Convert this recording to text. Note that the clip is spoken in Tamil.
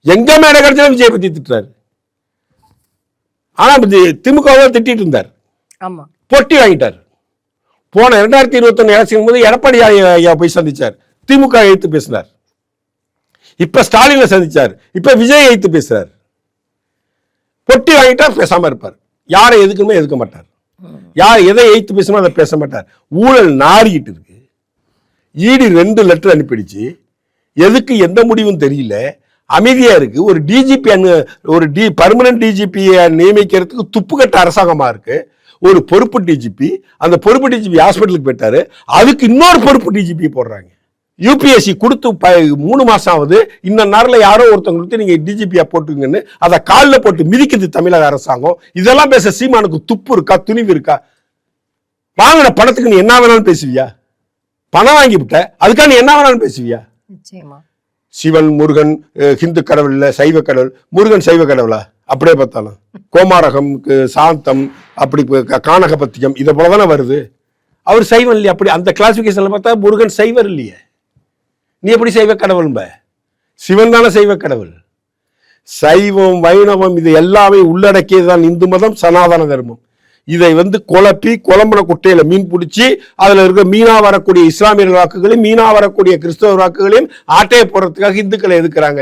எங்க மேடை கிடைச்சாலும் விஜய் பத்தி திட்டுறாரு. ஆனா திமுகவை திட்டிட்டு இருந்தார். ஆமா, பொட்டி வாங்கிட்டார். போன 2021 எலெக்ஷன் போது எடப்பாடி ஐயா போய் சந்திச்சார், திமுக எழுத்து பேசினார். இப்ப ஸ்டாலினை சந்திச்சார், இப்ப விஜய் எழுத்து பேசுறார். பொட்டி வாங்கிட்டா பேசாம இருப்பார். யாரை எதுக்குமே எதுக்க மாட்டார். யார் எதை எழுத்து பேசணும் அதை பேச மாட்டார். ஊழல் நாறிக்கிட்டு இருக்கு. ஈடி 2 லெட்டர் அனுப்பிடுச்சு. எதுக்கு எந்த முடிவும் தெரியல, அமைதியா இருக்கு. ஒரு டிஜிபி ஒரு பர்மனன்ட் டிஜிபி நியமிக்கிறதுக்கு துப்புக்கட்ட அரசாங்கமா இருக்கு. ஒரு பொறுப்பு டிஜிபி, அந்த பொறுப்பு டிஜிபி ஹாஸ்பிட்டலுக்கு போயிட்டாரு, அதுக்கு இன்னொரு பொறுப்பு டிஜிபி போடுறாங்க. யூபிஎஸ்சி கொடுத்து 3 மாசம் ஆகுது. இந்த நேரில் யாரோ ஒருத்தவங்களுக்கு நீங்க டிஜிபியா போட்டுங்கன்னு அதை காலில் போட்டு மிதிக்குது தமிழக அரசாங்கம். இதெல்லாம் பேச சீமானுக்கு துப்பு இருக்கா, துணிவு இருக்கா? வாங்கின பணத்துக்கு நீ என்ன வேணாலும் பேசுவியா? பணம் வாங்கி விட்ட, அதுக்காக நீ என்ன வேணாலும் பேசுவியா? சிவன் முருகன் ஹிந்து கடவுள் இல்ல, சைவ கடவுள். முருகன் சைவ கடவுளா? அப்படியே பார்த்தாலும் கோமாரகம், சாந்தம், அப்படி கானகபத்தியம் இதை போலதானே வருது. அவர் சைவம் இல்லையா? அப்படி அந்த கிளாசிபிகேஷன்ல பார்த்தா முருகன் சைவர் இல்லையே. நீ எப்படி சைவ கடவுள்? சிவன் தானே சைவ கடவுள். சைவம் வைணவம் இது எல்லாமே உள்ளடக்கியதுதான் இந்து மதம், சனாதன தர்மம். இதை குழப்பி குழம்புன குட்டையில மீன் பிடிச்சி அதுல இருக்க மீனா வரக்கூடிய இஸ்லாமியர்கள் வாக்குகளையும் மீனா வரக்கூடிய கிறிஸ்தவ வாக்குகளையும் ஆட்டையை போடுறதுக்காக இந்துக்களை எதுக்குறாங்க.